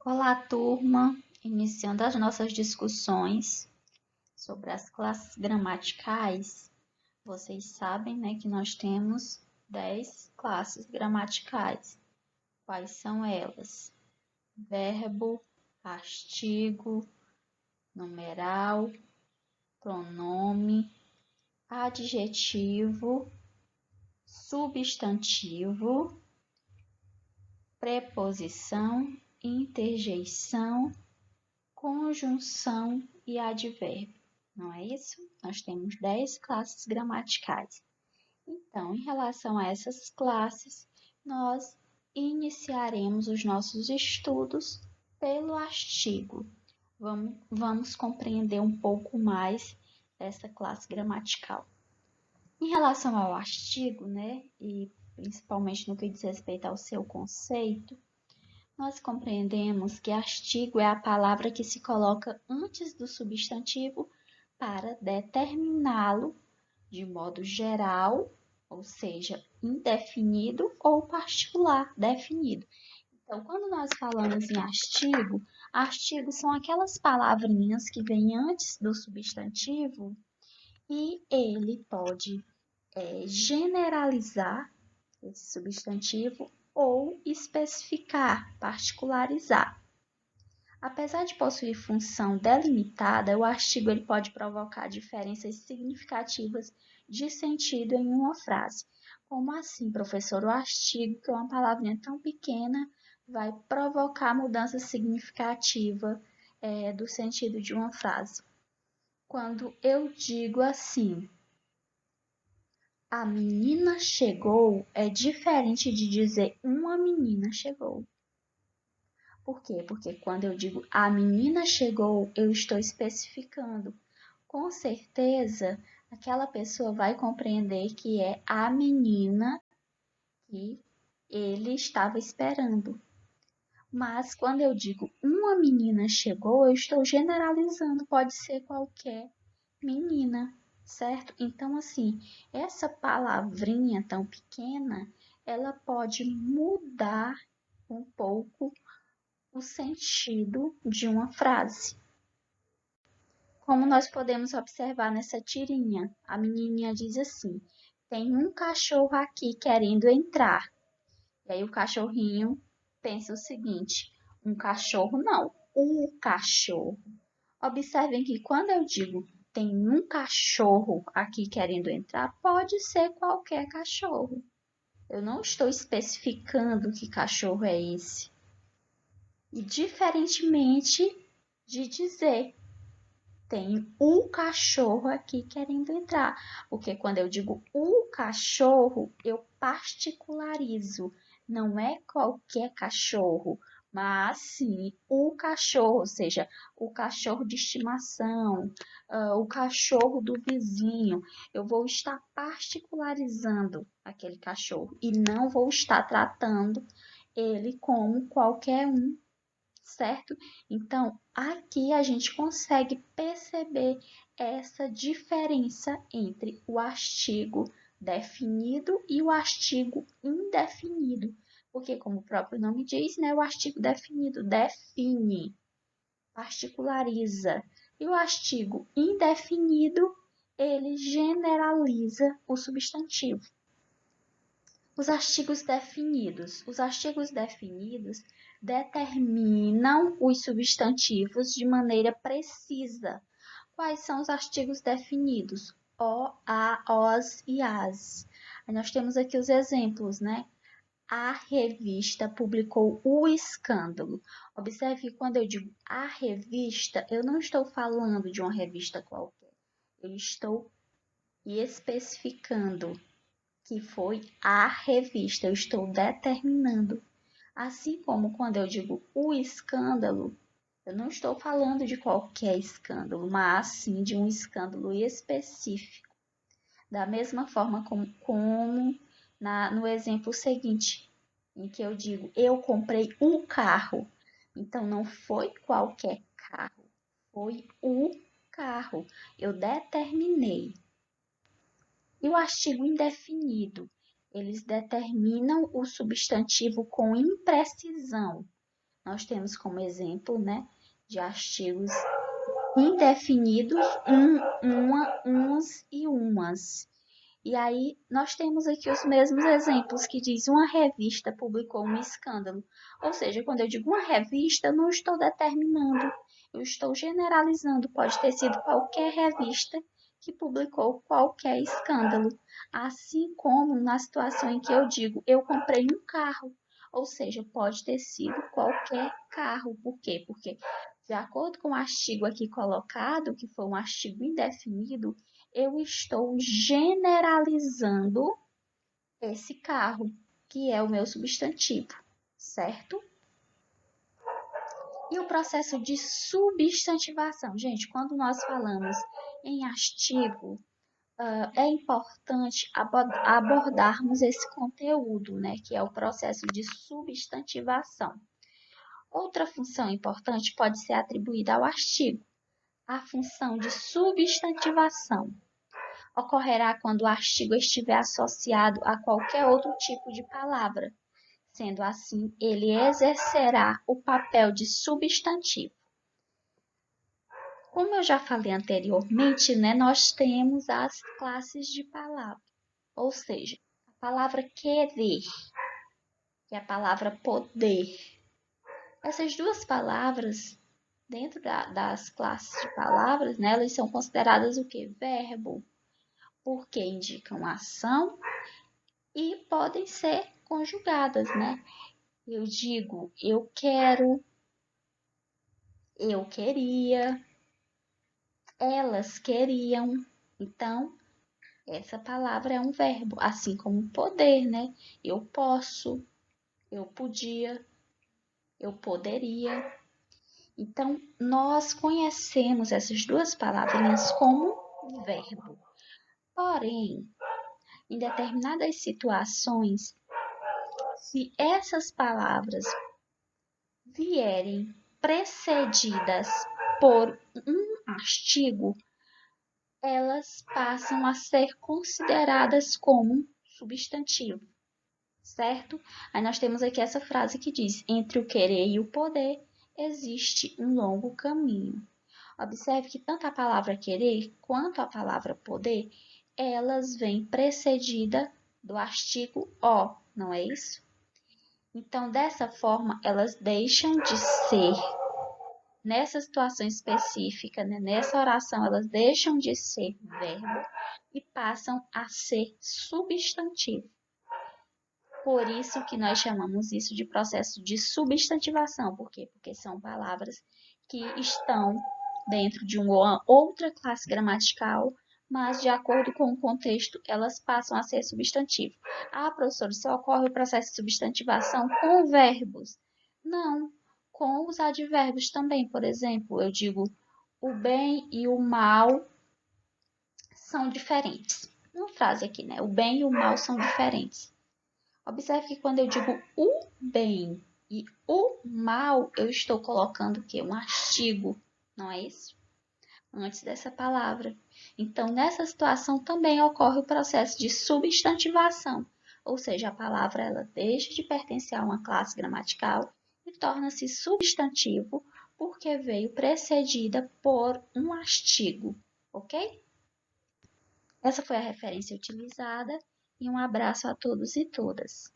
Olá, turma! Iniciando as nossas discussões sobre as classes gramaticais, vocês sabem, né, que nós temos 10 classes gramaticais. Quais são elas? Verbo, artigo, numeral, pronome, adjetivo, substantivo, preposição, interjeição, conjunção e advérbio. Não é isso? Nós temos 10 classes gramaticais. Então, em relação a essas classes, nós iniciaremos os nossos estudos pelo artigo. Vamos compreender um pouco mais essa classe gramatical. Em relação ao artigo, né, e principalmente no que diz respeito ao seu conceito, nós compreendemos que artigo é a palavra que se coloca antes do substantivo para determiná-lo de modo geral, ou seja, indefinido ou particular, definido. Então, quando nós falamos em artigos são aquelas palavrinhas que vêm antes do substantivo e ele pode generalizar esse substantivo ou especificar, particularizar. Apesar de possuir função delimitada, o artigo ele pode provocar diferenças significativas de sentido em uma frase. Como assim, professor? O artigo, que é uma palavrinha tão pequena, vai provocar mudança significativa do sentido de uma frase. Quando eu digo assim, a menina chegou, é diferente de dizer uma menina chegou. Por quê? Porque quando eu digo a menina chegou, eu estou especificando. Com certeza, aquela pessoa vai compreender que é a menina que ele estava esperando. Mas quando eu digo uma menina chegou, eu estou generalizando, pode ser qualquer menina, certo? Então, assim, essa palavrinha tão pequena, ela pode mudar um pouco o sentido de uma frase. Como nós podemos observar nessa tirinha, a menininha diz assim: tem um cachorro aqui querendo entrar. E aí o cachorrinho pensa o seguinte: um cachorro não, o cachorro. Observem que quando eu digo tem um cachorro aqui querendo entrar, pode ser qualquer cachorro. Eu não estou especificando que cachorro é esse. E diferentemente de dizer tem um cachorro aqui querendo entrar, porque quando eu digo o cachorro, eu particularizo, não é qualquer cachorro, mas sim o cachorro, ou seja, o cachorro de estimação, o cachorro do vizinho. Eu vou estar particularizando aquele cachorro e não vou estar tratando ele como qualquer um, certo? Então, aqui a gente consegue perceber essa diferença entre o artigo definido e o artigo indefinido. Porque, como o próprio nome diz, né, o artigo definido define, particulariza. E o artigo indefinido, ele generaliza o substantivo. Os artigos definidos. Os artigos definidos determinam os substantivos de maneira precisa. Quais são os artigos definidos? O, a, os e as. Aí nós temos aqui os exemplos, né? A revista publicou o escândalo. Observe que quando eu digo a revista, eu não estou falando de uma revista qualquer. Eu estou especificando que foi a revista, eu estou determinando. Assim como quando eu digo o escândalo, eu não estou falando de qualquer escândalo, mas sim de um escândalo específico. Da mesma forma como no exemplo seguinte, em que eu digo eu comprei um carro. Então não foi qualquer carro, foi o carro. Eu determinei. E o artigo indefinido? Eles determinam o substantivo com imprecisão. nós temos como exemplo, né, de artigos indefinidos, uns e umas. E aí, nós temos aqui os mesmos exemplos que diz uma revista publicou um escândalo. Ou seja, quando eu digo uma revista, eu não estou determinando, eu estou generalizando. Pode ter sido qualquer revista que publicou qualquer escândalo. Assim como na situação em que eu digo, eu comprei um carro. Ou seja, pode ter sido qualquer carro. Por quê? Porque, de acordo com o artigo aqui colocado, que foi um artigo indefinido, eu estou generalizando esse carro, que é o meu substantivo, certo? E o processo de substantivação? Gente, quando nós falamos em artigo, é importante abordarmos esse conteúdo, né, que é o processo de substantivação. Outra função importante pode ser atribuída ao artigo, a função de substantivação. Ocorrerá quando o artigo estiver associado a qualquer outro tipo de palavra. Sendo assim, ele exercerá o papel de substantivo. Como eu já falei anteriormente, né, nós temos as classes de palavra, ou seja, a palavra querer e a palavra poder. Essas duas palavras, dentro das classes de palavras, né, elas são consideradas o quê? Verbo, porque indicam ação e podem ser conjugadas, né? Eu digo eu quero, eu queria, elas queriam. Então, essa palavra é um verbo, assim como poder, né? Eu posso, eu podia, eu poderia. Então, nós conhecemos essas duas palavrinhas como verbo. Porém, em determinadas situações, se essas palavras vierem precedidas por um artigo, elas passam a ser consideradas como substantivo, certo? Aí nós temos aqui essa frase que diz: entre o querer e o poder existe um longo caminho. Observe que tanto a palavra querer quanto a palavra poder, elas vêm precedida do artigo o, não é isso? Então, dessa forma, elas deixam de ser, nessa situação específica, né, nessa oração, elas deixam de ser verbo e passam a ser substantivo. Por isso que nós chamamos isso de processo de substantivação. Por quê? Porque são palavras que estão dentro de uma outra classe gramatical, mas de acordo com o contexto, elas passam a ser substantivo. Ah, professor, só ocorre o processo de substantivação com verbos? Não, com os advérbios também. Por exemplo, eu digo o bem e o mal são diferentes. Uma frase aqui, né? O bem e o mal são diferentes. Observe que quando eu digo o bem e o mal, eu estou colocando o quê? Um artigo, não é isso? Antes dessa palavra. Então, nessa situação também ocorre o processo de substantivação, ou seja, a palavra ela deixa de pertencer a uma classe gramatical e torna-se substantivo porque veio precedida por um artigo, ok? Essa foi a referência utilizada e um abraço a todos e todas.